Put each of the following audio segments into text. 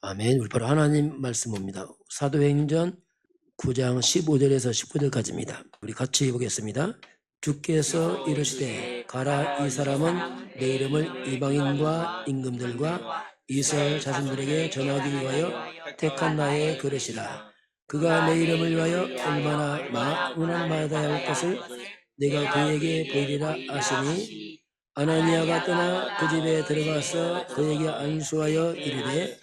아멘. 우리 바로 하나님 말씀입니다. 사도행전 9장 15절에서 19절까지입니다. 우리 같이 보겠습니다. 주께서 이르시되 가라, 이 사람은 내 이름을 이방인과 임금들과 이스라엘 자손들에게 전하기 위하여 택한 나의 그릇이라. 그가 내 이름을 위하여 얼마나 많은 받아야 할 것을 내가 그에게 보이리라 하시니, 아나니아가 떠나 그 집에 들어가서 그에게 안수하여 이르되,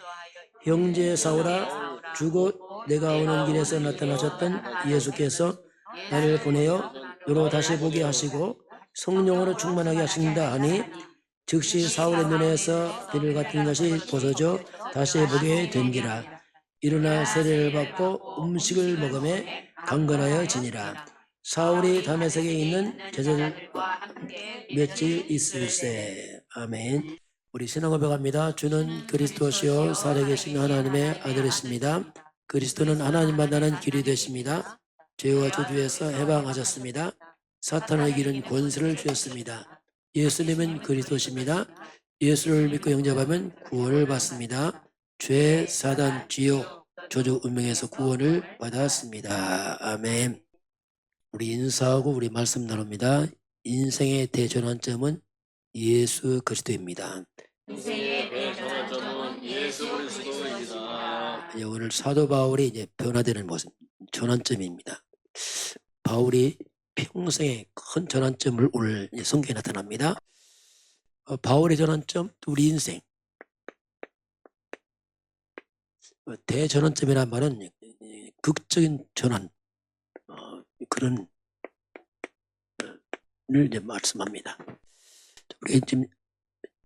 형제 사울아, 주곧 내가 오는 길에서 나타나셨던 예수께서 나를 보내어 너로 다시 보게 하시고 성령으로 충만하게 하신다 하니, 즉시 사울의 눈에서 비늘 같은 것이 벗어져 다시 보게 된기라. 일어나 세례를 받고 음식을 먹음에 강건하여 지니라. 사울이 다메섹에 있는 제자들과 며칠 있을세. 아멘. 우리 신앙 고백합니다. 주는 그리스도시요 살아계신 하나님의 아들이십니다. 그리스도는 하나님 만나는 길이 되십니다. 죄와 저주에서 해방하셨습니다. 사탄의 길은 권세를 주셨습니다. 예수님은 그리스도십니다. 예수를 믿고 영접하면 구원을 받습니다. 죄, 사단, 지옥, 저주, 운명에서 구원을 받았습니다. 아멘. 우리 인사하고 우리 말씀 나눕니다. 인생의 대전환점은 예수 그리스도입니다. 인생의 대전환점은 예수 그리스도입니다. 오늘 사도 바울이 이제 변화되는 모습, 전환점입니다. 바울이 평생의 큰 전환점을 오늘 성경에 나타납니다. 바울의 전환점, 우리 인생. 대전환점이란 말은 극적인 전환, 그런 을 이제 말씀합니다. 우리 지금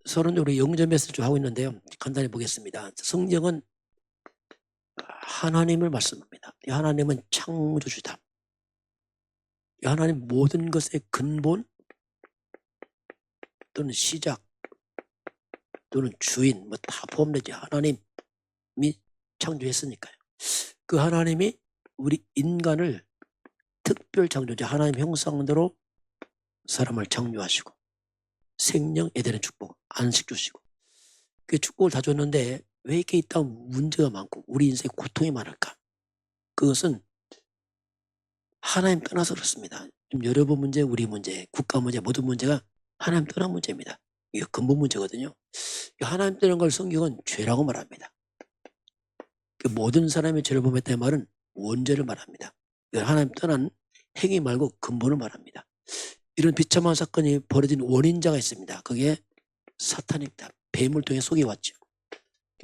서로 우리 영접 메시지 하고 있는데요. 간단히 보겠습니다. 성경은 하나님을 말씀합니다. 이 하나님은 창조주다. 이 하나님 모든 것의 근본 또는 시작 또는 주인 다 포함되지. 하나님이 창조했으니까요. 그 하나님이 우리 인간을 특별 창조자 하나님 형상대로 사람을 창조하시고 생명, 에덴의 축복, 안식 주시고 그 축복을 다 줬는데 왜 이렇게 이 땅 문제가 많고 우리 인생에 고통이 많을까? 그것은 하나님 떠나서 그렇습니다. 지금 여러분 문제, 우리 문제, 국가 문제, 모든 문제가 하나님 떠난 문제입니다. 이게 근본 문제거든요. 하나님 떠난 걸 성경은 죄라고 말합니다. 모든 사람이 죄를 범했다는 말은 원죄를 말합니다. 하나님 떠난 행위 말고 근본을 말합니다. 이런 비참한 사건이 벌어진 원인자가 있습니다. 그게 사탄입니다. 뱀을 통해 속여왔죠.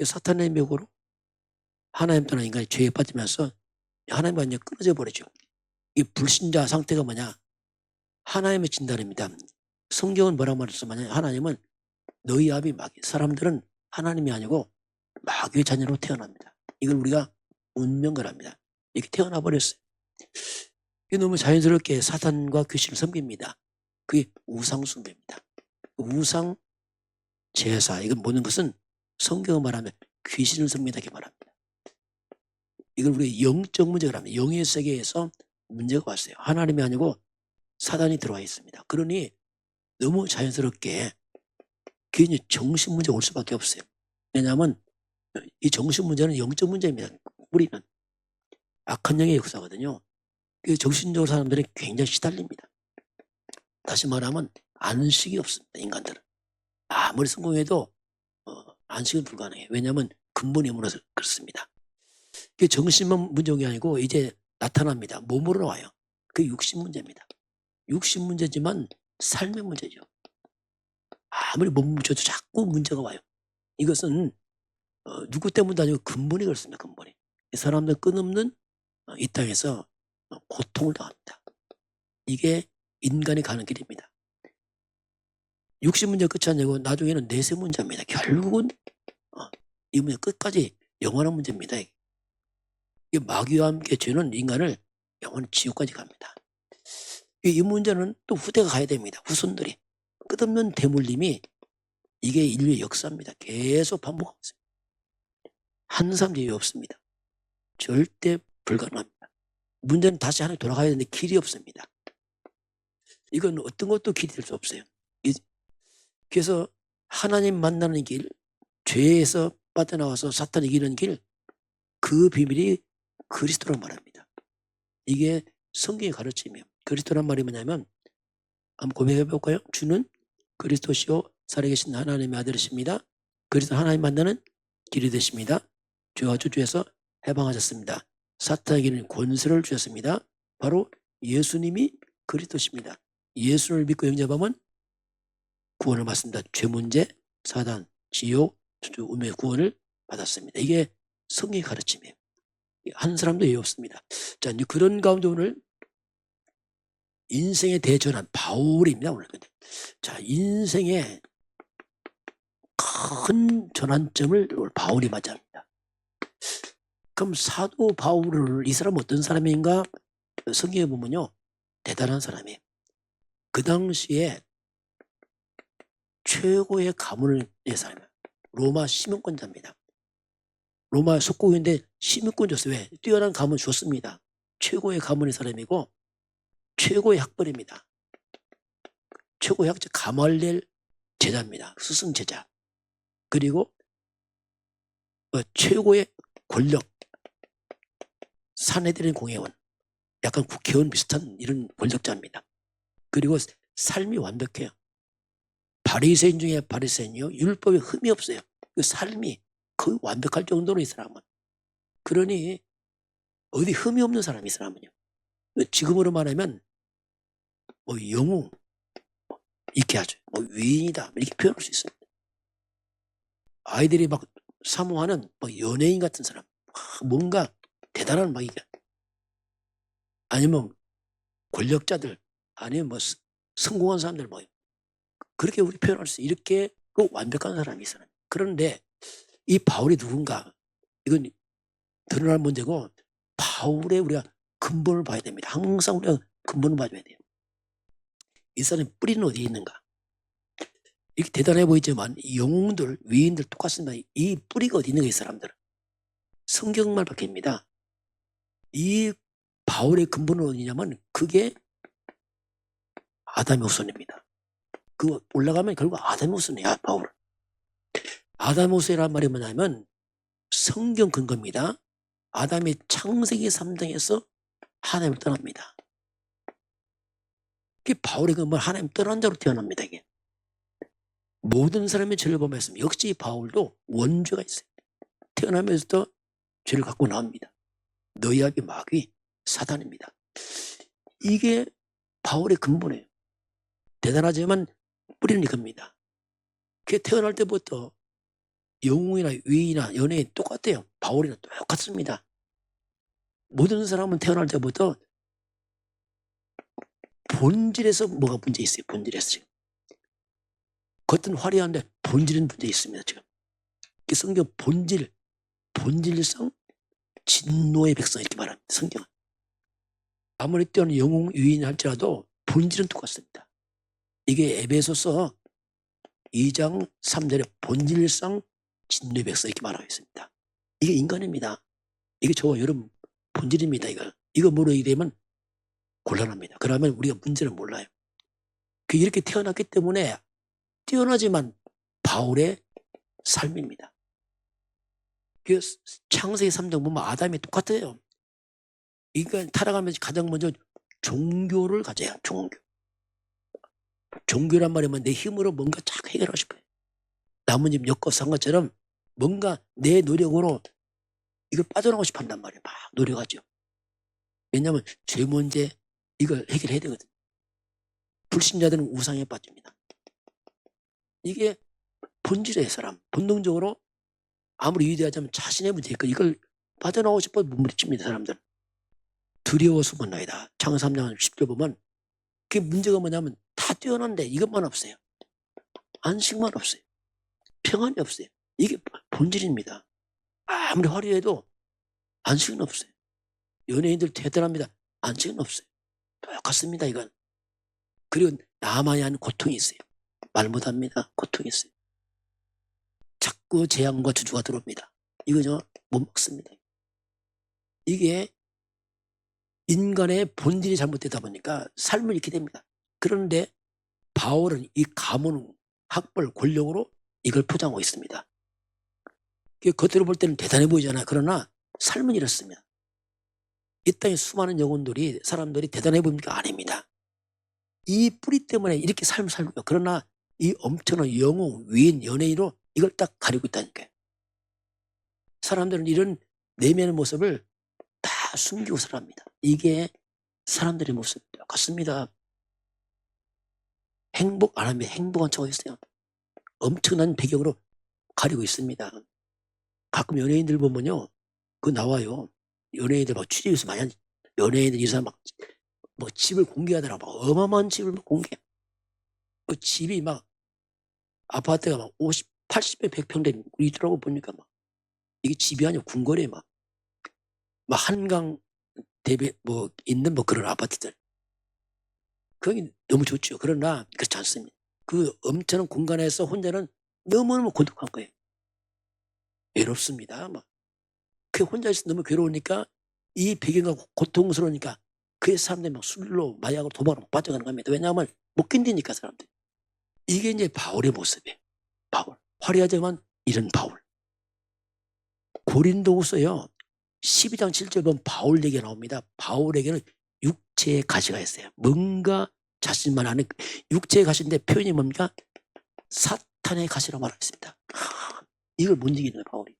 사탄의 묘고로 하나님 떠난 인간이 죄에 빠지면서 하나님과 완전히 끊어져 버리죠. 이 불신자 상태가 뭐냐? 하나님의 진단입니다. 성경은 뭐라고 말했으면 하나님은 너희 아비 마귀, 사람들은 하나님이 아니고 마귀의 자녀로 태어납니다. 이걸 우리가 운명거랍니다. 이렇게 태어나 버렸어요. 이게 너무 자연스럽게 사탄과 귀신을 섬깁니다. 그게 우상 숭배입니다. 우상 제사, 이건 모든 것은 성경을 말하면 귀신을 섬긴다 이렇게 말합니다. 이걸 우리 영적 문제가 합니다. 영의 세계에서 문제가 왔어요. 하나님이 아니고 사단이 들어와 있습니다. 그러니 너무 자연스럽게 그게 정신 문제가 올 수밖에 없어요. 왜냐하면 이 정신 문제는 영적 문제입니다. 우리는 악한 영의 역사거든요. 그 정신적으로 사람들이 굉장히 시달립니다. 다시 말하면 안식이 없습니다. 인간들은 아무리 성공해도 안식은 불가능해요. 왜냐하면 근본이 무너서 그렇습니다. 그게 정신만 문제가 아니고 이제 나타납니다. 몸으로 나와요. 그게 육신 문제입니다. 육신 문제지만 삶의 문제죠. 아무리 못 묻혀도 자꾸 문제가 와요. 이것은 누구 때문도 아니고 근본이 그렇습니다. 근본이. 이 사람들 끝없는 이 땅에서 고통을 당합니다. 이게 인간이 가는 길입니다. 육신 문제 끝이 아니고 나중에는 내세 문제입니다. 결국은 이 문제 끝까지 영원한 문제입니다. 이 마귀와 함께 죄는 인간을 영원히 지옥까지 갑니다. 이 문제는 또 후대가 가야 됩니다. 후손들이. 끝없는 대물림이 이게 인류의 역사입니다. 계속 반복하고 있습니다. 한 사람 제외 없습니다. 절대 불가능합니다. 문제는 다시 하나님 돌아가야 되는데 길이 없습니다. 이건 어떤 것도 길이 될 수 없어요. 그래서 하나님 만나는 길, 죄에서 빠져나와서 사탄을 이기는 길, 그 비밀이 그리스도란 말입니다. 이게 성경의 가르침이에요. 그리스도란 말이 뭐냐면 한번 고백해 볼까요? 주는 그리스도시요 살아계신 하나님의 아들이십니다. 그리스도 하나님 만나는 길이 되십니다. 주와 주에서 해방하셨습니다. 사탄에게는 권세를 주셨습니다. 바로 예수님이 그리스도십니다. 예수를 믿고 영접하면 구원을 받습니다. 죄 문제, 사단, 지옥, 운명의 구원을 받았습니다. 이게 성경의 가르침이에요. 한 사람도 예외 없습니다. 자, 이제 그런 가운데 오늘 인생의 대전환 바울입니다. 오늘 근데 자, 인생의 큰 전환점을 오늘 바울이 맞이합니다. 그럼 사도 바울을 이 사람은 어떤 사람인가? 성경에 보면요, 대단한 사람이에요. 그 당시에 최고의 가문을 낸 사람이에요. 로마 시민권자입니다. 로마 속국인데 시민권 줬어요. 왜? 뛰어난 가문 줬습니다. 최고의 가문의 사람이고 최고의 학벌입니다. 최고의 학자 가말리엘 제자입니다. 스승 제자. 그리고 최고의 권력, 사내들인 공회원, 약간 국회의원 비슷한 이런 권력자입니다. 그리고 삶이 완벽해요. 바리새인 중에 바리새인이요, 율법에 흠이 없어요. 그 삶이 거의 완벽할 정도로 이 사람은. 그러니 어디 흠이 없는 사람이 이 사람은요. 지금으로 말하면 뭐 영웅 이렇게 하죠. 뭐 위인이다 이렇게 표현할 수 있습니다. 아이들이 막 사모하는 뭐 연예인 같은 사람, 뭔가 대단한 막 이게, 아니면 권력자들, 아니면 뭐 성공한 사람들 뭐 그렇게 우리 표현할 수 이렇게 완벽한 사람이 있어요. 그런데 이 바울이 누군가, 이건 드러날 문제고 바울의 우리가 근본을 봐야 됩니다. 항상 우리가 근본을 봐줘야 돼요. 이 사람의 뿌리는 어디에 있는가? 이렇게 대단해 보이지만 영웅들, 위인들 똑같습니다. 이 뿌리가 어디 있는가, 이 사람들은. 성경말 밖입니다. 이 바울의 근본은 어디냐면 그게 아담의 후손입니다. 그 올라가면 결국 아담의 후손이야, 바울은. 아담의 후손이란 말이 뭐냐면 성경 근거입니다. 아담이 창세기 3장에서 하나님을 떠납니다. 그게 바울의 근본, 하나님 떠난 자로 태어납니다. 이게 모든 사람의 죄를 범했으면 역시 바울도 원죄가 있어요. 태어나면서부터 죄를 갖고 나옵니다. 너희에게 마귀 사단입니다. 이게 바울의 근본이에요. 대단하지만 뿌리는 이겁니다. 그게 태어날 때부터 영웅이나 위인이나 연예인 똑같아요. 바울이나 똑같습니다. 모든 사람은 태어날 때부터 본질에서 뭐가 문제 있어요. 본질에서 지금. 겉은 화려한데 본질은 문제 있습니다. 지금. 성경 본질성 진노의 백성 이렇게 말합니다. 성경은. 아무리 뛰어난 영웅 위인 할지라도 본질은 똑같습니다. 이게 에베소서 2장 3절에 본질상 진노의 백성 이렇게 말하고 있습니다. 이게 인간입니다. 이게 저와 여러분 본질입니다. 이거 모르게 되면 곤란합니다. 그러면 우리가 문제를 몰라요. 이렇게 태어났기 때문에 뛰어나지만 바울의 삶입니다. 창세기 3장 보면 아담이 똑같아요. 그러니까 타락하면서 가장 먼저 종교를 가져야 종교. 종교란 말이면 내 힘으로 뭔가 쫙 해결하고 싶어요. 나뭇잎 엮어서 한 것처럼 뭔가 내 노력으로 이걸 빠져나가고 싶어 한단 말이에요. 막 노력하죠. 왜냐하면 죄 문제 이걸 해결해야 되거든요. 불신자들은 우상에 빠집니다. 이게 본질의 사람, 본능적으로 아무리 위대하자면 자신의 문제니까 이걸 빠져나오고 싶어 몸부림칩니다. 사람들은. 두려워 숨었나이다. 창세기 3장 10절 보면 그게 문제가 뭐냐면 다 뛰어난데 이것만 없어요. 안식만 없어요. 평안이 없어요. 이게 본질입니다. 아무리 화려해도 안식은 없어요. 연예인들 대단합니다. 안식은 없어요. 똑같습니다. 이건. 그리고 나만이 하는 고통이 있어요. 말 못합니다. 고통이 있어요. 자꾸 재앙과 주주가 들어옵니다. 이거 못 먹습니다. 이게 인간의 본질이 잘못되다 보니까 삶을 잃게 됩니다. 그런데 바울은 이 가문, 학벌, 권력으로 이걸 포장하고 있습니다. 겉으로 볼 때는 대단해 보이잖아요. 그러나 삶은 이렇습니다. 이 땅에 수많은 영혼들이 사람들이 대단해 보입니까? 아닙니다. 이 뿌리 때문에 이렇게 삶을 살고 있어요. 그러나 이 엄청난 영웅, 위인, 연예인으로 이걸 딱 가리고 있다니까요. 사람들은 이런 내면의 모습을 다 숨기고 살아갑니다. 이게 사람들의 모습입니다. 같습니다. 행복 안 하면 행복한 척하고 있어요. 엄청난 배경으로 가리고 있습니다. 가끔 연예인들 보면요, 그거 나와요. 연예인들 막 취재에서 많이 연예인들 이 사람 막 집을 공개하더라. 막 어마어마한 집을 막 공개. 그 집이 막 아파트가 막 50, 80배, 100평 되는 있더라고 보니까 막 이게 집이 아니고 궁궐에 막 한강 대비 있는 그런 아파트들. 그게 너무 좋죠. 그러나 그렇지 않습니다. 그 엄청난 공간에서 혼자는 너무너무 고독한 거예요. 외롭습니다. 그 혼자 있어 너무 괴로우니까 이 배경과 고통스러우니까 그 사람들이 막 술로 마약으로 도박으로 빠져가는 겁니다. 왜냐하면 못 견디니까 사람들. 이게 이제 바울의 모습이에요. 바울. 화려하지만 이런 바울. 고린도후서요 12장 7절 보면 바울 얘기가 나옵니다. 바울에게는 육체의 가시가 있어요. 뭔가 자신만 아는 육체의 가시인데 표현이 뭡니까? 사탄의 가시라고 말하겠습니다. 이걸 못 이기는 거예요, 바울이.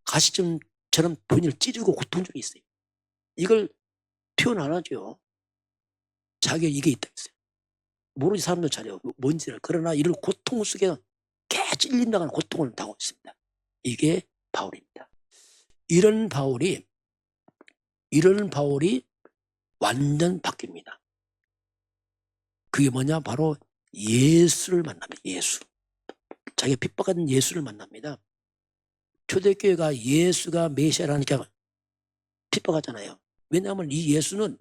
가시점처럼 본인을 찌르고 고통 중에 있어요. 이걸 표현 안 하죠. 자기가 이게 있다 했어요. 모르지 사람도 잘해요. 뭔지를. 그러나 이런 고통 속에 개 찔린다는 고통을 당하고 있습니다. 이게 바울입니다. 이런 바울이 완전 바뀝니다. 그게 뭐냐? 바로 예수를 만납니다. 예수. 자기가 핍박하는 예수를 만납니다. 초대교회가 예수가 메시아라니까 핍박하잖아요. 왜냐하면 이 예수는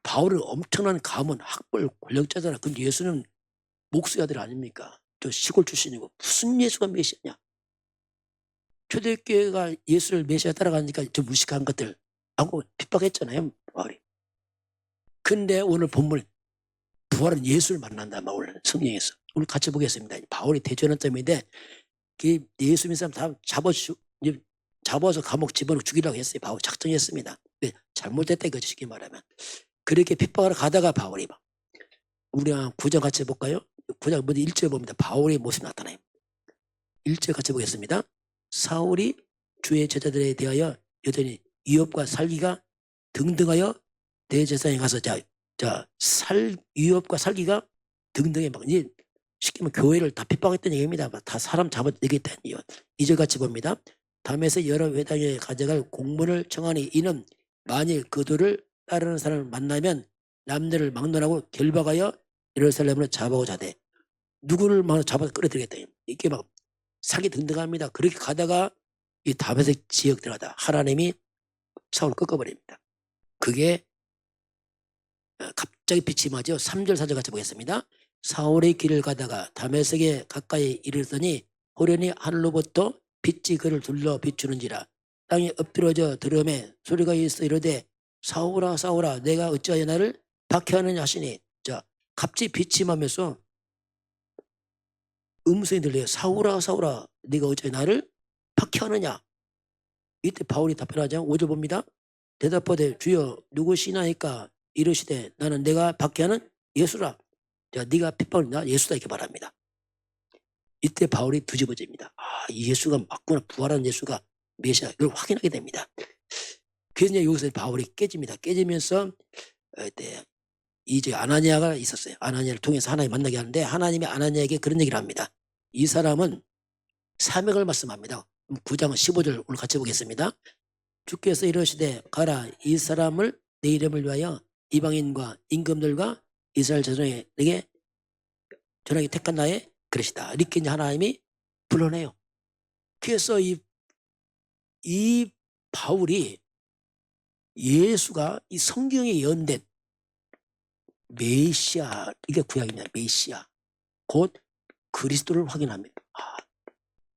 바울은 엄청난 가문, 학벌, 권력자잖아. 근데 예수는 목수의 아들 아닙니까? 저 시골 출신이고 무슨 예수가 메시아냐? 초대교회가 예수를 메시아 따라가니까 저 무식한 것들 하고 핍박했잖아요, 바울이. 근데 오늘 본문 부활은 예수를 만난다. 오늘 성경에서 오늘 같이 보겠습니다. 바울이 대전한 점인데 예수 믿는 사람 다 잡아서 감옥 집어넣고 죽이려고 했어요. 바울 작정했습니다. 잘못됐다 이거죠, 쉽게 말하면. 그렇게 핍박하러 가다가 바울이 우리 9장 같이 볼까요? 9장 먼저 1절 봅니다. 바울의 모습이 나타나요. 1절 같이 보겠습니다. 사울이 주의 제자들에 대하여 여전히 위협과 살기가 등등하여 대제사장에 가서 위협과 살기가 등등에 이제 쉽게 말하면 교회를 다 핍박했다는 얘기입니다. 다 사람 잡아내겠다는 이유. 2절 같이 봅니다. 다음에서 여러 회당에 가져갈 공문을 청하니 이는 만일 그들을 따르는 사람을 만나면 남들을 막론하고 결박하여 예루살렘으로 잡아오자 돼. 누구를 잡아서 끌어들이겠다. 이게 사기 등등합니다. 그렇게 가다가 이 다메섹 지역 들어가다 하나님이 사울을 꺾어버립니다. 그게 갑자기 빛이 맞죠. 3절 4절 같이 보겠습니다. 사울의 길을 가다가 다메섹에 가까이 이르더니 호련히 하늘로부터 빛이 그를 둘러 비추는지라 땅에 엎드러져 들음에 소리가 있어 이르되 사울아 사울아 내가 어찌하여 나를 박해하느냐 하시니 갑자기 빛이 나면서 음성이 들려요. 사울아 사울아 네가 어찌하여 나를 박해하느냐. 이때 바울이 답변하죠. 5절 봅니다. 대답하되 주여 누구시나이까 이르시되 나는 내가 박해하는 예수라. 네가 핍박이나 예수다 이렇게 말합니다. 이때 바울이 뒤집어집니다. 이 예수가 맞구나. 부활한 예수가 메시아. 이걸 확인하게 됩니다. 그래서 이제 여기서 바울이 깨집니다. 깨지면서 그때 이제 아나니아가 있었어요. 아나니아를 통해서 하나님 만나게 하는데 하나님이 아나니아에게 그런 얘기를 합니다. 이 사람은 사명을 말씀합니다. 9장 15절 오늘 같이 보겠습니다. 주께서 이르시되 가라 이 사람을 내 이름을 위하여 이방인과 임금들과 이스라엘 자손에게 전하게 택한 나의 그릇이다. 이렇게 이제 하나님이 불러내요. 그래서 이 바울이 예수가 이 성경에 예언된 메시아, 이게 구약입니다. 메시아. 곧 그리스도를 확인합니다.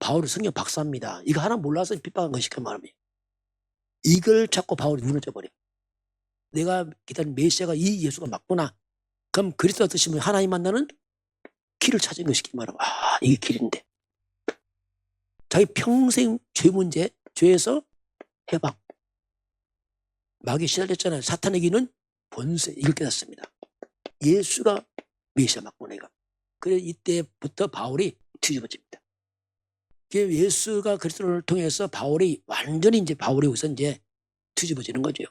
바울은 성경 박사입니다. 이거 하나 몰라서 핍박한 것이 그 말이에요. 이걸 자꾸 바울이 무너져버려요. 내가 기다린 메시아가 이 예수가 맞구나. 그럼 그리스도가 드시면 하나님 만나는 길을 찾은 것이 그 말이에요. 이게 길인데. 자기 평생 죄 문제, 죄에서 해방. 마귀에 시달렸잖아요. 사탄에게는 본세, 이걸 깨닫습니다. 예수가 메시아 막보내가. 그래 이때부터 바울이 뒤집어집니다. 예수가 그리스도를 통해서 바울이 완전히 이제 바울이 우선 이제 뒤집어지는 거죠.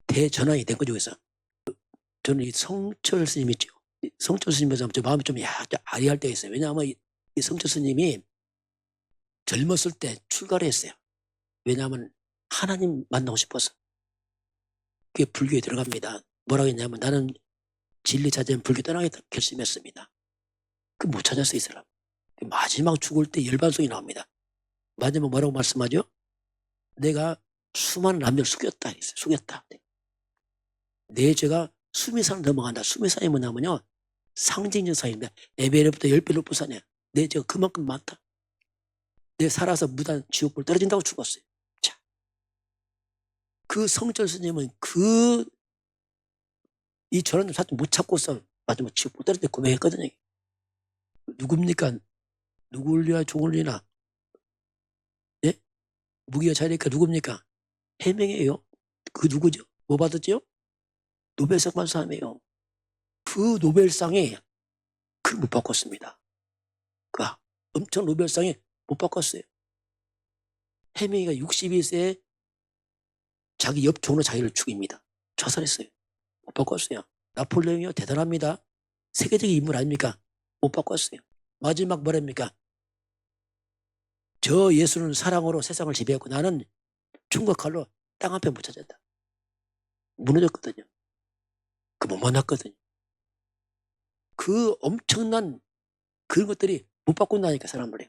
대전환이 된 거죠. 그래서 저는 이 성철 스님 있죠. 성철 스님에서 마음이 좀 아리할 때가 있어요. 왜냐하면 이 성철 스님이 젊었을 때 출가를 했어요. 왜냐하면 하나님 만나고 싶어서. 그게 불교에 들어갑니다. 뭐라고 했냐면 나는 진리 찾으면 불교 떠나겠다 결심했습니다. 그 못 찾았어요, 이 사람. 마지막 죽을 때 열반송이 나옵니다. 마지막 뭐라고 말씀하죠? 내가 수많은 남녀를 속였다 했어요. 속였다. 내 죄가 수미산을 넘어간다. 수미산이 뭐냐면요, 상징적 사입니다. 에베레부터 10배 높은 산이야. 내 죄가 그만큼 많다. 내 살아서 무단 지옥불 떨어진다고 죽었어요. 자, 그 성철 스님은 이 저런 사람 못 찾고서 마지막 지옥불 떨어질 때 고백했거든요. 누굽니까? 누굴 위하 종을 위나? 예? 무기와 자리니까 누굽니까? 해명이에요. 그 누구죠? 뭐 받았죠? 노벨상 받은 사람이에요. 그 노벨상에 그걸 못 바꿨습니다. 그 엄청 노벨상에 못 바꿨어요. 해명이가 62세에 자기 옆 종으로 자기를 죽입니다. 자살했어요. 못 바꿨어요. 나폴레옹이요, 대단합니다. 세계적인 인물 아닙니까? 못 바꿨어요. 마지막 뭐랍니까? 저 예수는 사랑으로 세상을 지배했고 나는 총과 칼로 땅 한 편 못 찾았다. 무너졌거든요. 그 못 만났거든요. 그 엄청난 그런 것들이 못 바꾼다니까 사람들이.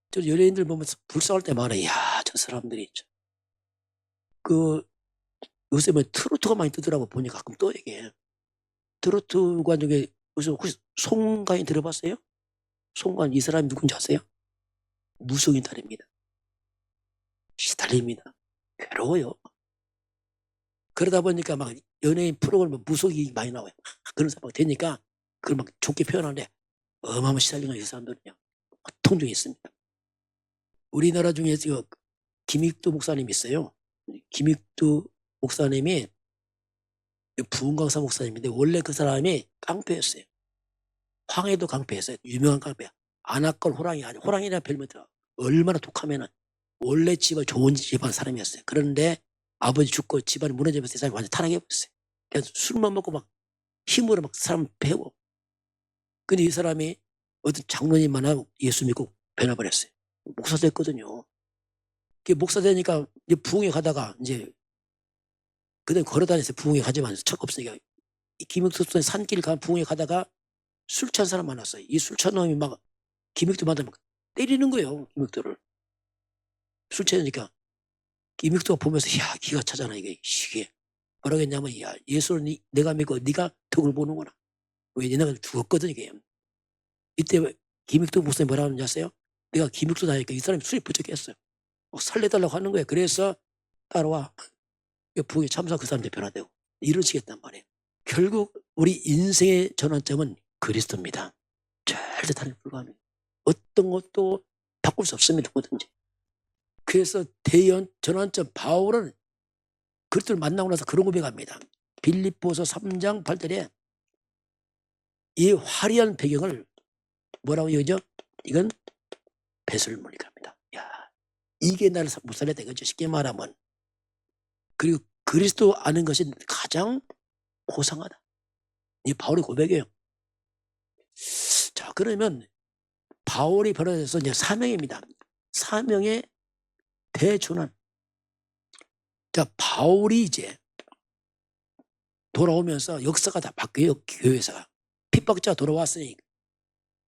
저 연예인들 보면서 불쌍할 때 많아요. 이야, 저 사람들이 요새 뭐 트로트가 많이 뜨더라고. 보니까 가끔 또 이게 트로트가 중에 혹시 송가인 들어봤어요? 송가인 이 사람이 누군지 아세요? 무속인 딸입니다. 시달립니다. 괴로워요. 그러다 보니까 막 연예인 프로그램 무속이 많이 나와요. 그런 사람 되니까 그걸 막 좋게 표현하는데 어마어마한 시달리는 이 사람들은요. 보통 중에 있습니다. 우리나라 중에 김익두 목사님 있어요. 김익두 목사님이 부흥강사 목사님인데 원래 그 사람이 깡패였어요. 황해도 깡패였어요. 유명한 깡패야. 안악걸 호랑이 아주 호랑이라는 별명이 들어. 얼마나 독하면은 원래 집안 좋은 집안 사람이었어요. 그런데 아버지 죽고 집안이 무너지면서 이 사람이 완전 타락해버렸어요. 그래서 술만 먹고 막 힘으로 막 사람 패고. 근데 이 사람이 어떤 장로님 만나고 예수 믿고 변해버렸어요. 목사 됐거든요. 목사 되니까 이제 부흥회 가다가 이제 그다음에 걸어다녔어요. 부흥회 가지만 척 없으니까. 이 김익두 산길 간 부흥회 가다가 술 취한 사람 만났어요. 이 술 취한 놈이 막 김익두 만나면 때리는 거예요. 김익두를. 술 취하니까 김익두가 보면서 야 기가 차잖아 이게. 뭐라고 했냐면 야 예수를 내가 믿고 네가 덕을 보는구나. 왜 내가 죽었거든 이게. 이때 김익두 목사님 뭐라고 하는지 아세요? 내가 김익두다 하니까 이 사람이 술이 부족했어요. 살려달라고 하는 거예요. 그래서 따라와. 부흥에 참석 그 사람 변화되고 이러시겠단 말이에요. 결국 우리 인생의 전환점은 그리스도입니다. 절대 다른 불가합니다. 어떤 것도 바꿀 수 없습니다. 누구든지. 그래서 전환점 바울은 그리스도를 만나고 나서 그런 고백합니다. 빌립보서 3장 8절에 이 화려한 배경을 뭐라고 여기죠? 이건 배설물이랍니다. 야, 이게 나를 못 살려야 되겠죠. 쉽게 말하면. 그리고 그리스도 아는 것이 가장 고상하다. 이 바울의 고백이에요. 자, 그러면 바울이 변화돼서 이제 사명입니다. 사명의 대전환. 자, 바울이 이제 돌아오면서 역사가 다 바뀌어요. 교회에서 핍박자가 돌아왔으니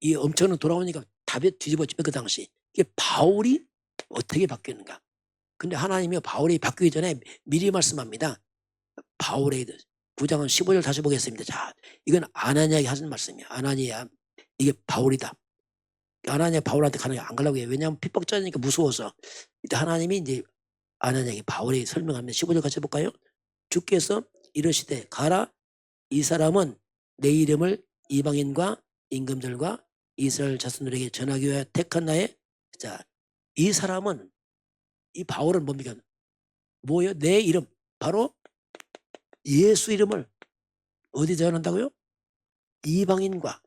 이 엄청난 돌아오니까 답이 뒤집어지면 그 당시 이게 바울이 어떻게 바뀌었는가. 근데 하나님이 바울이 바뀌기 전에 미리 말씀합니다. 바울에 9장 15절 다시 보겠습니다. 자, 이건 아나니아에게 하신 말씀이에요. 아나니아, 이게 바울이다. 아나니아 바울한테 가는 게 안 가려고 해요. 왜냐하면 핍박자니까 무서워서. 이때 하나님이 이제 아나니아에게 바울이 설명하면 15절 같이 볼까요? 주께서 이르시되 가라. 이 사람은 내 이름을 이방인과 임금들과 이스라엘 자손들에게 전하기 위하여 택한 나의 자 이 사람은, 이 바울은 뭡니까? 뭐예요? 내 이름, 바로 예수 이름을 어디 전한다고요? 이방인과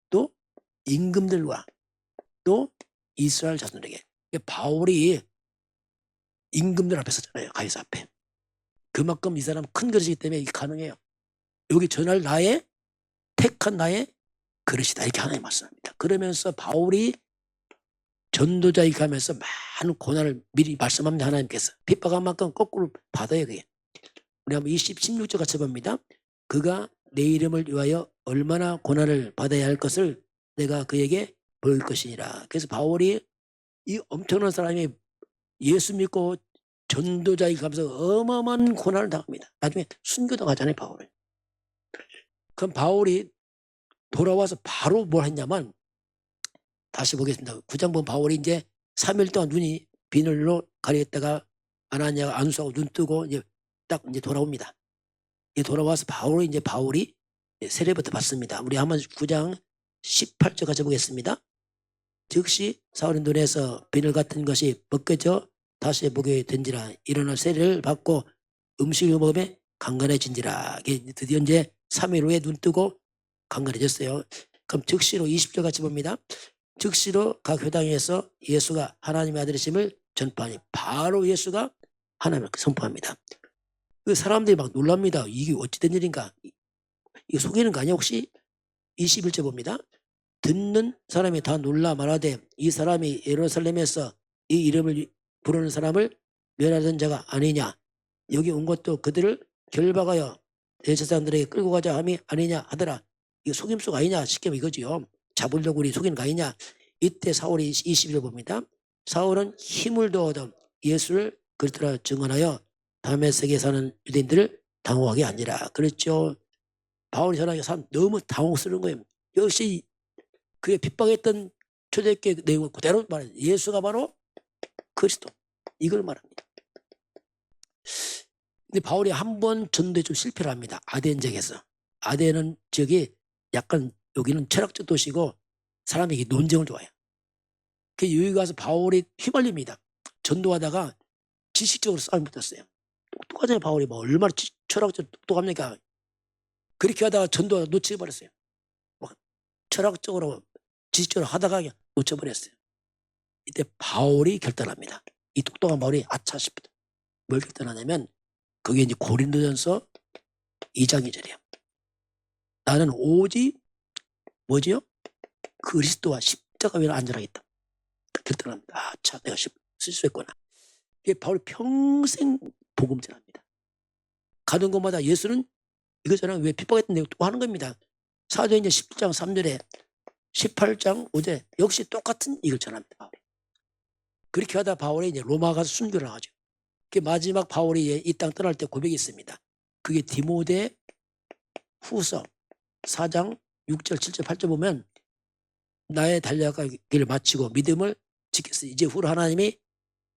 또 임금들과 또 이스라엘 자손에게. 바울이 임금들 앞에 섰잖아요. 가이사 앞에. 그만큼 이 사람 큰 그릇이기 때문에 이게 가능해요. 여기 전할 나의 택한 나의 그릇이다. 이렇게 하나님 말씀합니다. 그러면서 바울이 전도자에 가면서 많은 고난을 미리 말씀합니다. 하나님께서 핍박한 만큼 거꾸로 받아요. 그게. 우리 한번 16절 같이 봅니다. 그가 내 이름을 위하여 얼마나 고난을 받아야 할 것을 내가 그에게 보일 것이니라. 그래서 바울이 이 엄청난 사람이 예수 믿고 전도자에 가면서 어마어마한 고난을 당합니다. 나중에 순교당하잖아요. 바울은. 그럼 바울이 돌아와서 바로 뭘 했냐면, 다시 보겠습니다. 9장 보면 바울이 이제 3일 동안 눈이 비늘로 가리겠다가 아나니아가 안수하고 눈 뜨고 이제 딱 이제 돌아옵니다. 이제 돌아와서 바울이 세례부터 받습니다. 우리 한번 9장 18절 같이 보겠습니다. 즉시 사울의 눈에서 비늘 같은 것이 벗겨져 다시 보게 된지라. 일어나 세례를 받고 음식을 먹으며 강건해진지라. 드디어 이제 3일 후에 눈 뜨고 강건해졌어요. 그럼 즉시로 20절 같이 봅니다. 즉시로 각 회당에서 예수가 하나님의 아들이심을 전파하니, 바로 예수가 하나님을 선포합니다. 그 사람들이 막 놀랍니다. 이게 어찌된 일인가? 이거 속이는 거 아니야 혹시? 21절 봅니다. 듣는 사람이 다 놀라 말하되 이 사람이 예루살렘에서 이 이름을 부르는 사람을 멸하던 자가 아니냐. 여기 온 것도 그들을 결박하여 대제 사람들에게 끌고 가자 함이 아니냐 하더라. 이거 속임수가 아니냐 쉽게 이거지요. 잡으려고 우리 속이는 거 아니냐. 이때 사울이 21절 봅니다. 사울은 힘을 더하던 예수를 그리스도라 증언하여 다메섹에 사는 유대인들을 당혹하게 아니라. 그렇죠. 바울이 전하기가 사람 너무 당혹스러운 거예요. 역시 그의 핍박했던 초대교회 내용을 그대로 말해요. 예수가 바로 그리스도, 이걸 말합니다. 근데 바울이 한 번 전도에 좀 실패를 합니다. 아덴 지역에서. 아덴은 지역이 약간 여기는 철학적 도시고 사람에게 논쟁을 좋아해요. 그 여기 가서 바울이 휘말립니다. 전도하다가 지식적으로 싸움이 붙었어요. 똑똑하잖아요. 바울이 뭐 얼마나 철학적으로 똑똑합니까? 그렇게 하다가 전도하다 놓쳐버렸어요. 뭐 철학적으로 지식적으로 하다가 그냥 놓쳐버렸어요. 이때 바울이 결단합니다. 이 똑똑한 바울이 아차 싶다. 뭘 결단하냐면 그게 이제 고린도전서 2장 2절이에요. 나는 오직 뭐지요? 그리스도와 십자가 위에 앉아라겠다. 결단합니다. 아차, 내가 실수했구나. 이게 바울이 평생 복음 전합니다. 가는 곳마다 예수는 이거잖아요. 왜 핍박했던 내용 또 하는 겁니다. 사도행전 17장 3절에 18장 5절에 역시 똑같은 이걸 전합니다. 바울이. 그렇게 하다 바울이 이제 로마 가서 순교를 하죠. 그 마지막 바울이 이 땅 떠날 때 고백이 있습니다. 그게 디모데 후서 4장 6절, 7절, 8절 보면 나의 달려가기를 마치고 믿음을 지켰어. 이제 후로 하나님이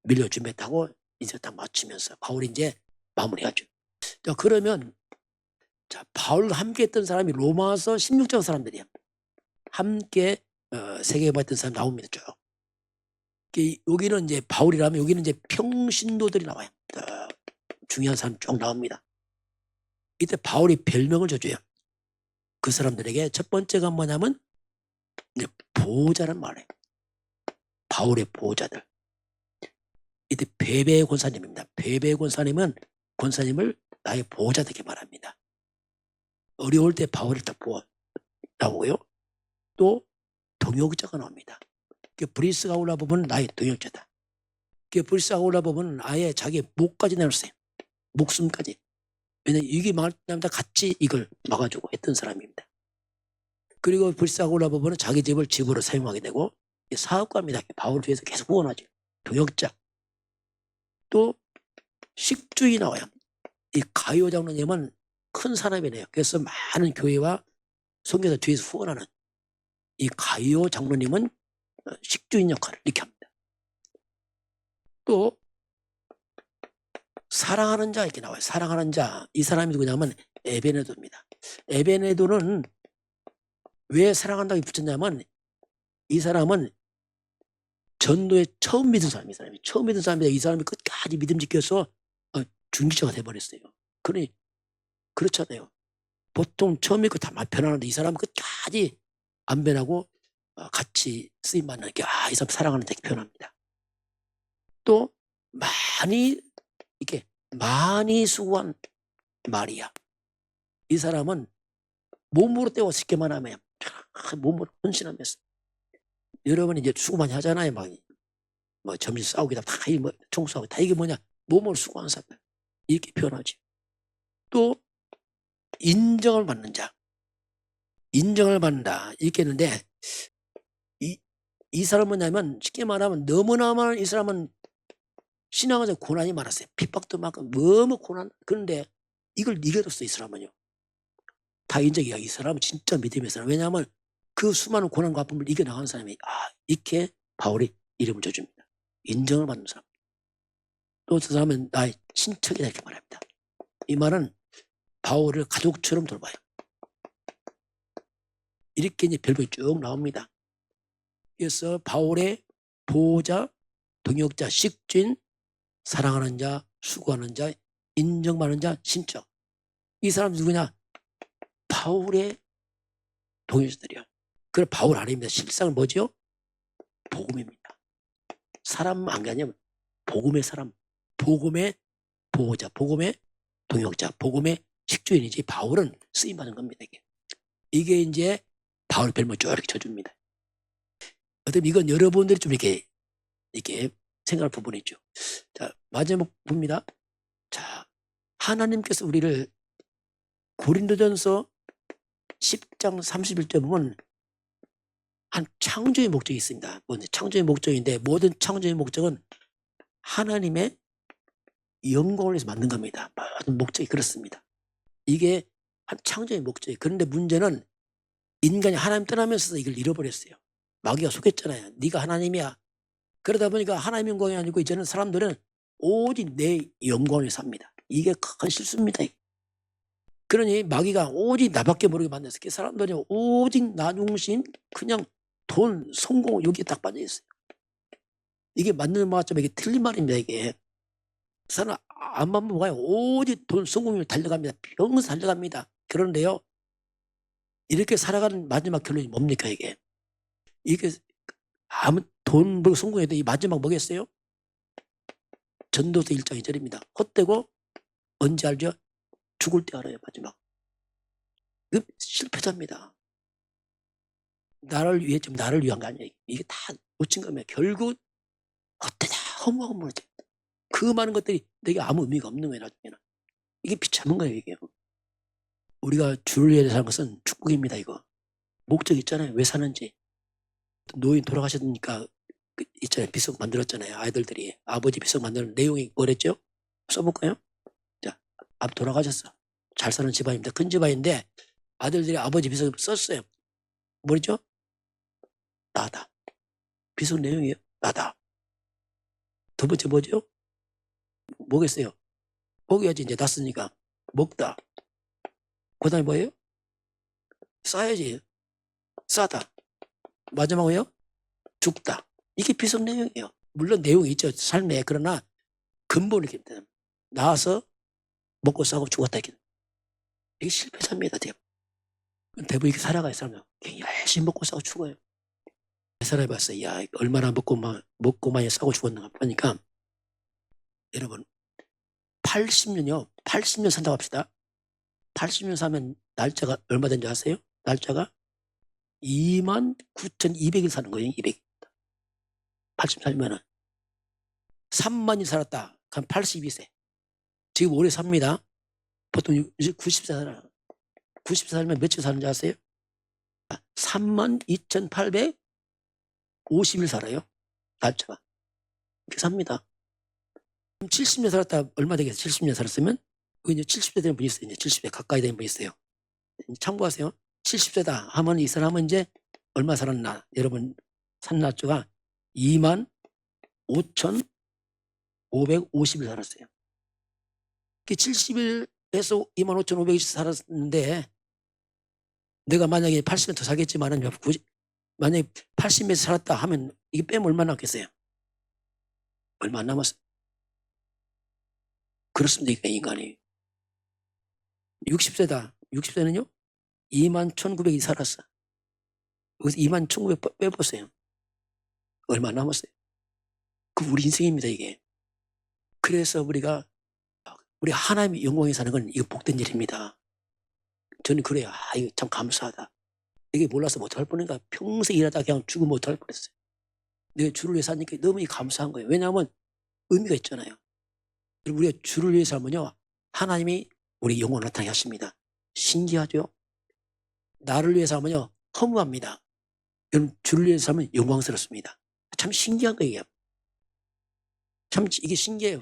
밀려주겠다고 이제 딱 마치면서 바울이 이제 마무리하죠. 자, 그러면 자, 바울과 함께 했던 사람이 로마서 16장 사람들이야. 함께 세계에 봤던 사람 나옵니다. 쭉. 여기는 이제 바울이라면 여기는 이제 평신도들이 나와요. 중요한 사람 쭉 나옵니다. 이때 바울이 별명을 줘줘요. 그 사람들에게 첫 번째가 뭐냐면 이제 보호자란 말이에요. 바울의 보호자들. 이때 베베 권사님입니다. 베베 권사님은 권사님을 나의 보호자 되게 말합니다. 어려울 때 바울이 딱 나오고요. 또 동역자가 나옵니다. 브리스가 올라보면 나의 동역자다. 브리스가 올라보면 아예 자기 목까지 내놨어요. 목숨까지. 왜냐면 이게 막을 때마다 같이 이걸 막아주고 했던 사람입니다. 그리고 브리스가 올라보면 자기 집을 집으로 사용하게 되고 사업가입니다. 바울을 위해서 계속 후원하죠. 동역자. 또 식주이 나와요. 이 가이오 장로님은 큰 사람이네요. 그래서 많은 교회와 선교사 뒤에서 후원하는 이 가이오 장로님은 식주인 역할을 이렇게 합니다. 또 사랑하는 자 이렇게 나와요. 사랑하는 자. 이 사람이 누구냐면 에베네도입니다. 에베네도는 왜 사랑한다고 붙였냐면 이 사람은 전도에 처음 믿은 사람이 이 사람이 처음 믿은 사람인데 이 사람이 끝까지 믿음 지켜서 중기자가 돼버렸어요. 그러니 그렇잖아요. 보통 처음 믿고 다 변하는데 이 사람은 끝까지 안 변하고 같이 쓰임 받는 게 이 사람 사랑하는 데 변합니다. 또 많이 수고한 마리아. 이 사람은 몸으로 때워 쉽게만 하면 몸으로 헌신하면서 여러분이 이제 수고 많이 하잖아요. 뭐 점심 싸우기다 다 청소하고 다 이게 뭐냐 몸으로 수고하는 사람 이렇게 표현하지. 또 인정을 받는 자, 인정을 받는다 이렇게 했는데 이 사람은 뭐냐면 쉽게 말하면 너무나 많은 이 사람은 신앙에서 고난이 많았어요. 핍박도 많고 너무 고난. 그런데 이걸 이겨줬어 이 사람은요. 다 인정이야. 이 사람은 진짜 믿음의 사람. 왜냐하면 그 수많은 고난과 아픔을 이겨나가는 사람이 이렇게 바울이 이름을 줘줍니다. 인정을 받는 사람. 또 그 사람은 나의 친척이다 이렇게 말합니다. 이 말은 바울을 가족처럼 돌봐요. 이렇게 이제 별명이 쭉 나옵니다. 그래서 바울의 보호자, 동역자, 식주인, 사랑하는 자, 수고하는 자, 인정받는 자, 친척. 이 사람 누구냐? 바울의 동역자들이야. 그래 바울 아닙니다. 실상은 뭐죠? 복음입니다. 사람 안 가냐면 복음의 사람, 복음의 보호자, 복음의 동역자, 복음의 식주인이지 바울은 쓰임받은 겁니다. 이게 이제 바울 별명 쭉 이렇게 쳐줍니다. 어떻게 이건 여러분들이 좀 이렇게 생각할 부분이죠. 자, 마지막 봅니다. 자, 하나님께서 우리를 고린도전서 10장 31절 보면 한 창조의 목적이 있습니다. 창조의 목적인데 모든 창조의 목적은 하나님의 영광을 위해서 만든 겁니다. 모든 목적이 그렇습니다. 이게 한 창조의 목적이. 그런데 문제는 인간이 하나님 떠나면서 이걸 잃어버렸어요. 마귀가 속였잖아요. 네가 하나님이야. 그러다 보니까 하나님 영광이 아니고 이제는 사람들은 오직 내 영광을 위해서 삽니다. 이게 큰 실수입니다. 그러니 마귀가 오직 나밖에 모르게 만들었어요. 사람들이 오직 나 중심 그냥 돈, 성공 여기에 딱 빠져있어요. 이게 맞는 말처럼 이게 틀린 말입니다. 이게 사람 안만 뭐가요? 오직 돈, 성공을 달려갑니다. 평생 달려갑니다. 그런데요, 이렇게 살아가는 마지막 결론이 뭡니까 이게? 이게 아무 돈 벌고 성공해도 이 마지막 뭐겠어요? 전도서 1장 2절입니다. 헛되고 언제 알죠? 죽을 때 알아요. 마지막. 이거 실패자입니다. 나를 위한 거 아니에요. 이게 다 놓친 겁니다. 결국 헛되다 허무하고 모르지. 그 많은 것들이 내게 아무 의미가 없는 거예요. 나중에는. 이게 비참한 거예요. 이게. 우리가 주를 위해 사는 것은 축복입니다. 이거. 목적 있잖아요. 왜 사는지. 노인 돌아가셨으니까 있잖아요. 비석 만들었잖아요. 아이들들이. 아버지 비석 만드는 내용이 뭐랬죠? 써볼까요? 자, 아버지 돌아가셨어. 잘 사는 집안입니다. 큰 집안인데 아들들이 아버지 비석을 썼어요. 뭐랬죠? 나다. 비석 내용이에요. 나다. 두 번째 뭐죠? 뭐겠어요? 먹여야지. 이제 났으니까. 먹다. 그 다음에 뭐예요? 싸야지. 싸다. 마지막으로요? 죽다. 이게 비석 내용이에요. 물론 내용이 있죠. 삶에. 그러나 근본이 이렇게 됩니다. 나와서 먹고 싸고 죽었다. 이렇게. 이게 실패자입니다. 대부분 이렇게 살아가요. 사람은 열심히 먹고 싸고 죽어요. 살아봤어요. 야, 얼마나 먹고 많이 싸고 죽었나 보니까 여러분 80년 산다고 합시다. 80년 사면 날짜가 얼마 된지 아세요? 날짜가 29,200일 사는 거예요. 200일. 80살면은 3만이 살았다. 그럼 82세. 지금 오래 삽니다. 보통 이제 90세 살아요. 90세 살면 며칠 사는지 아세요? 32,850일 살아요. 날짜가. 이렇게 삽니다. 그럼 70년 살았다 얼마 되겠어요? 70년 살았으면 이제 70세 되는 분이 있어요. 이제 70세 가까이 되는 분이 있어요. 참고하세요. 70세다 하면 이 사람은 이제 얼마 살았나? 여러분 산 날짜가 25,550일 살았어요. 70일에서 25,550일 살았는데 내가 만약에 80년 더 살겠지만은 만약에 80년에서 살았다 하면 이게 빼면 얼마 남겠어요? 얼마 안 남았어요. 그렇습니다. 이게 인간이. 60세다. 60세는요? 21,900이 살았어. 여기서 21,900 빼보세요. 얼마 안 남았어요. 그 우리 인생입니다, 이게. 그래서 우리 하나님의 영광에 사는 건 이거 복된 일입니다. 저는 그래요. 이거 참 감사하다. 이게 몰라서 못할 뻔인가. 평생 일하다 그냥 죽으면 못할 뻔했어요. 내가 주를 위해 사니까 너무 감사한 거예요. 왜냐하면 의미가 있잖아요. 우리가 주를 위해 살면요, 하나님이 우리 영광을 나타나게 하십니다. 신기하죠? 나를 위해 살면요, 허무합니다. 여러분, 주를 위해 살면 영광스럽습니다. 참 신기한 거예요. 참 이게 신기해요.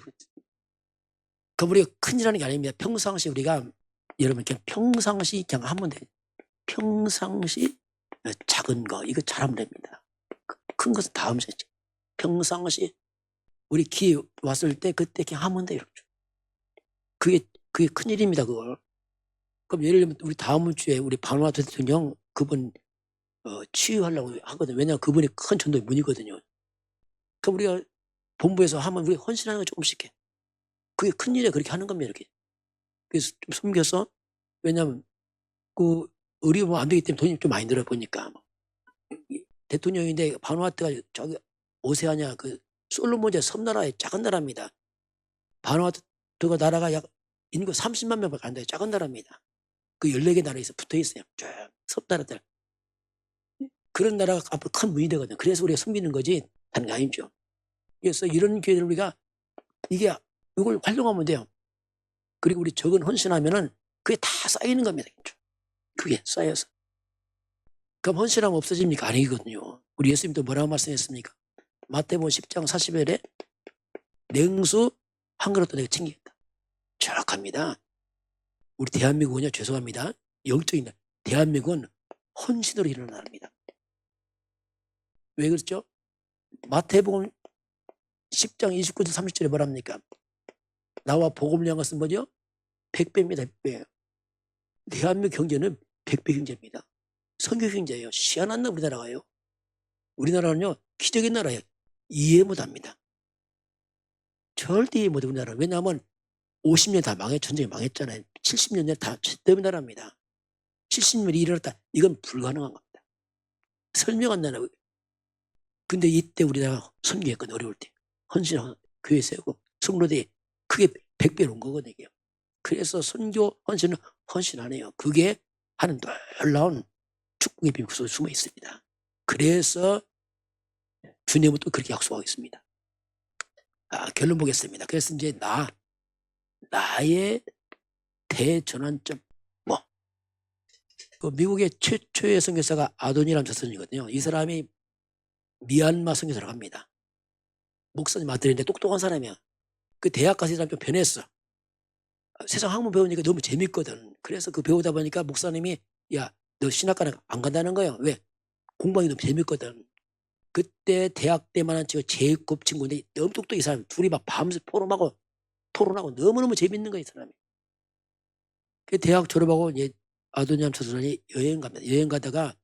그럼 우리가 큰일하는 게 아닙니다. 평상시 우리가 여러분 그냥 평상시 그냥 하면 돼요. 평상시 작은 거 이거 잘하면 됩니다. 큰 것은 다음 세지. 평상시 우리 기회 왔을 때 그때 그냥 하면 돼요. 그게 큰일입니다. 그걸. 그럼 예를 들면 우리 다음 주에 우리 바누아투 대통령 그분 치유하려고 하거든요. 왜냐하면 그분이 큰 전도의 문이거든요. 그럼 우리가 본부에서 하면 우리 헌신하는 거 조금씩 해. 그게 큰일이에요. 그렇게 하는 겁니다. 이렇게. 그래서 좀 숨겨서, 왜냐하면 그 의리 뭐 안 되기 때문에 돈이 좀 많이 들어 보니까 대통령인데 바누아투가 저기 오세아냐 그 솔로몬제 섬나라의 작은 나라입니다. 바누아투가 나라가 약 인구 30만 명밖에 안 돼요. 작은 나라입니다. 그 14개 나라에서 붙어 있어요. 쭉 섬나라들. 그런 나라가 앞으로 큰 문이 되거든요. 그래서 우리가 숨기는 거지 하는 게 아니죠. 그래서 이런 기회를 우리가 이걸 활용하면 돼요. 그리고 우리 적은 헌신하면은 그게 다 쌓이는 겁니다. 그게 쌓여서. 그럼 헌신하면 없어집니까? 아니거든요. 우리 예수님도 뭐라고 말씀했습니까? 마태복음 10장 40절에 냉수 한 그릇도 내가 챙기겠다. 정확합니다. 우리 대한민국은요, 죄송합니다. 영적인 대한민국은 헌신으로 일어나는 나라입니다. 왜 그렇죠? 마태복음 10장 29절 30절에 뭐랍니까? 나와 복음을 향한 것은 뭐죠? 100배입니다. 100배. 대한민국 경제는 100배 경제입니다. 선교 경제예요. 희한한 나 우리나라가요. 우리나라는요, 기적의 나라예요. 이해 못합니다. 절대 이해 못해 우리나라. 왜냐하면 50년 다 전쟁이 망했잖아요. 70년에 다 제대로 나라입니다. 70년이 일어났다. 이건 불가능한 겁니다. 설명 안 나요. 근데 이때 우리나라 선교했거든. 어려울 때. 헌신하고 교회 세우고 성로대 크게 100배로 온 거거든요. 그래서 선교 헌신은 헌신 안 해요. 그게 하는 놀라운 축복의 비밀 속에 숨어 있습니다. 그래서 주님은 또 그렇게 약속하고 있습니다. 결론 보겠습니다. 그래서 이제 나의 대전환점 그 미국의 최초의 선교사가 아돈이라는 자손이거든요. 이 사람이 미얀마 선교사를 합니다. 목사님 아들인데 똑똑한 사람이야. 그 대학 가서 이 사람 좀 변했어. 세상 학문 배우니까 너무 재밌거든. 그래서 그 배우다 보니까 목사님이 야, 너 신학과는 안 간다는 거예요. 왜? 공부하기 너무 재밌거든. 그때 대학 때만한 친구 제일 급 친구인데 너무 똑똑해. 이 사람 둘이 막 밤새 토론하고 너무너무 재밌는 거야 이 사람이. 그 대학 졸업하고 이제 아도니암 자손이 여행 갑니다. 여행 가다가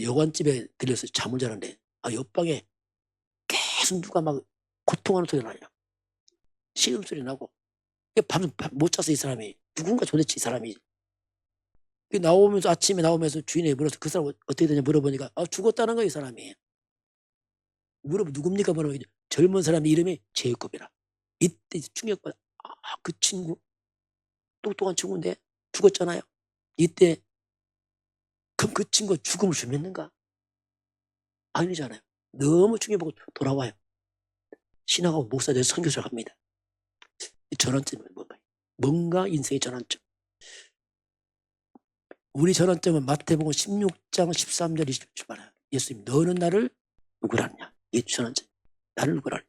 여관집에 들려서 잠을 자는데 옆방에 계속 누가 막 고통하는 소리가 나요. 시음소리 나고 밤 못 자서 이 사람이 누군가 도대체 이 사람이 나오면서 아침에 나오면서 주인에게 물어서 그 사람 어떻게 되냐 물어보니까 죽었다는 거야 이 사람이. 누굽니까 물어보면 젊은 사람 이름이 제이콥이라. 이때 충격받아. 그 친구 똑똑한 친구인데 죽었잖아요. 이때 그럼 그 친구가 죽음을 준비했는가? 아니잖아요. 너무 충격받고 돌아와요. 신학하고 목사 돼서 선교사를 합니다. 이 전환점은 뭔가 인생의 전환점. 우리 전환점은 마태복음 16장 13절 20절 출발해요. 예수님 너는 나를 누구라 하냐? 이게 전환점. 나를 누구라 하냐?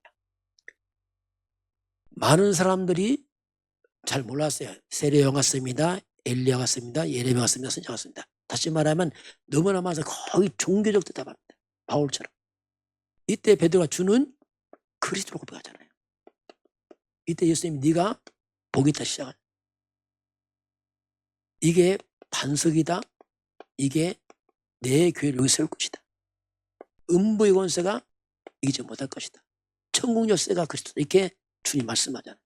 많은 사람들이 잘 몰랐어요. 세례요한 같습니다. 엘리야 같습니다. 예레미야 같습니다. 선지자 같습니다. 다시 말하면 너무나 많아서 거의 종교적 대답합니다. 바울처럼. 이때 베드로가 주는 그리스도로 고백하잖아요. 이때 예수님이 네가 복이 있다 시작을. 이게 반석이다. 이게 내 교회를 여기 세울 것이다. 음부의 권세가 이기지 못할 것이다. 천국 열쇠가 그리스도. 이렇게 주님 말씀하잖아요.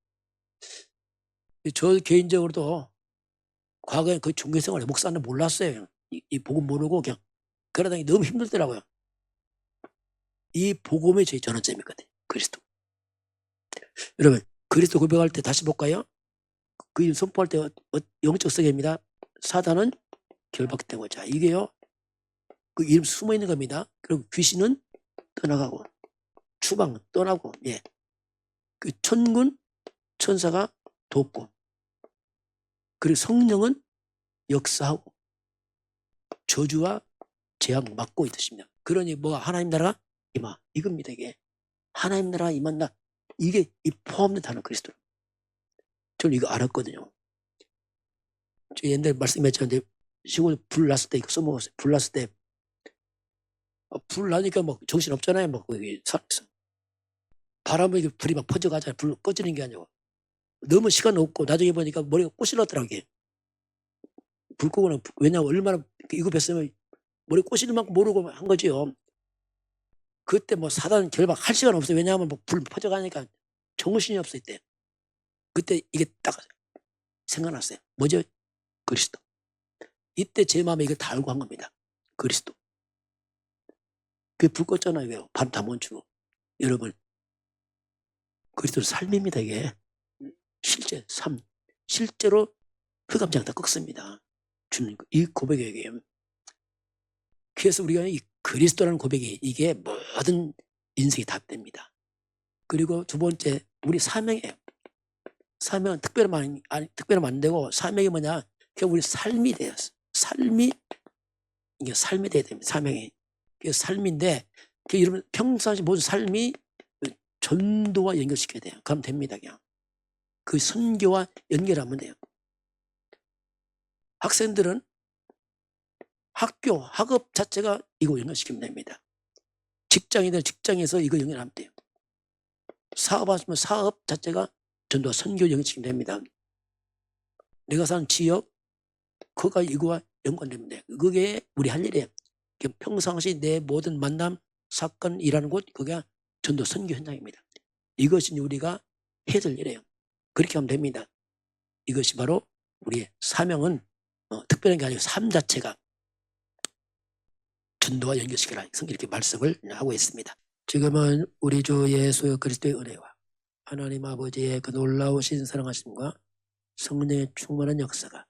저 개인적으로도 과거에 그 종교생활에 목사는 몰랐어요. 이 복음 모르고 그냥 그러다니 너무 힘들더라고요. 이 복음이 저희 전환점이거든요. 그리스도. 여러분 그리스도 고백할 때 다시 볼까요? 그 이름 선포할 때 영적 세계입니다. 사단은 결박되고자. 이게요. 그 이름 숨어 있는 겁니다. 그리고 귀신은 떠나가고 추방 떠나고 예. 그 천군 천사가 돕고 그리고 성령은 역사하고 저주와 재앙 막고 있으십니다. 그러니 뭐가 하나님 나라가 임하 이겁니다. 이게 하나님 나라가 임한다. 이게 이 포함된 단어 그리스도. 저는 이거 알았거든요. 저 옛날에 말씀했잖아요. 시골에 불 났을 때 이거 써먹었어요. 불 났을 때 불 나니까 막 정신 없잖아요. 막 여기 산에서 바람에 불이 막 퍼져가잖아요. 불 꺼지는 게 아니고 너무 시간 없고 나중에 보니까 머리가 꼬실렀더라고요. 이게. 불 끄고는 왜냐면 얼마나 이거 뵀으면 머리 꼬시는 만큼 모르고 한 거지요. 그때 뭐 사단 결박할 시간 없어요. 왜냐하면 뭐 불 퍼져가니까 정신이 없을 때. 그때 이게 딱 생각났어요. 뭐죠? 그리스도. 이때 제 마음에 이거 다 알고 한 겁니다. 그리스도. 그게 불 껐잖아요. 왜요? 바로 다 멈추고. 여러분 그리스도 삶입니다. 이게 실제 삶. 실제로 흑암장 다 꺾습니다. 주는 이 고백에게. 그래서 우리가 이 그리스도라는 고백이 이게 모든 인생이 답됩니다. 그리고 두 번째 우리 사명이에요. 사명은 특별하면 안 되고 사명이 뭐냐? 그게 우리 삶이 돼요. 삶이 이게 삶이 돼야 됩니다. 사명이. 그게 삶인데 그 여러분 평상시 모든 삶이 전도와 연결시켜야 돼요. 그럼 됩니다. 그냥 그 선교와 연결하면 돼요. 학생들은 학교, 학업 자체가 이거 연결시키면 됩니다. 직장인들 직장에서 이거 연결하면 돼요. 사업하시면 사업 자체가 전도와 선교 연결시키면 됩니다. 내가 사는 지역, 그가 이거와 연관됩니다. 그게 우리 할 일이에요. 평상시 내 모든 만남, 사건, 일하는 곳, 그게 전도 선교 현장입니다. 이것이 우리가 해야 될 일이에요. 그렇게 하면 됩니다. 이것이 바로 우리의 사명은 특별한 게 아니고 삶 자체가 전도와 연결시키라. 성경 이렇게 말씀을 하고 있습니다. 지금은 우리 주 예수 그리스도의 은혜와 하나님 아버지의 그 놀라우신 사랑하심과 성령의 충만한 역사가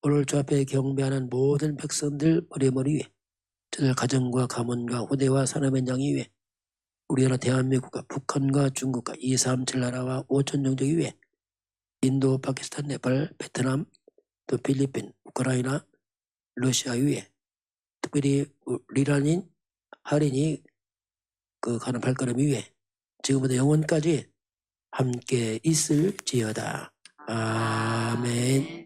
오늘 주 앞에 경배하는 모든 백성들 머리 위에 저들 가정과 가문과 후대와 산업 현장이 위에 우리나라 대한민국과 북한과 중국과 237 나라와 5천 종족 위에 인도, 파키스탄, 네팔, 베트남, 또 필리핀, 우크라이나, 러시아 위에 특별히 리란인, 할인이 그 가는 발걸음 위에 지금부터 영원까지 함께 있을지어다. 아멘.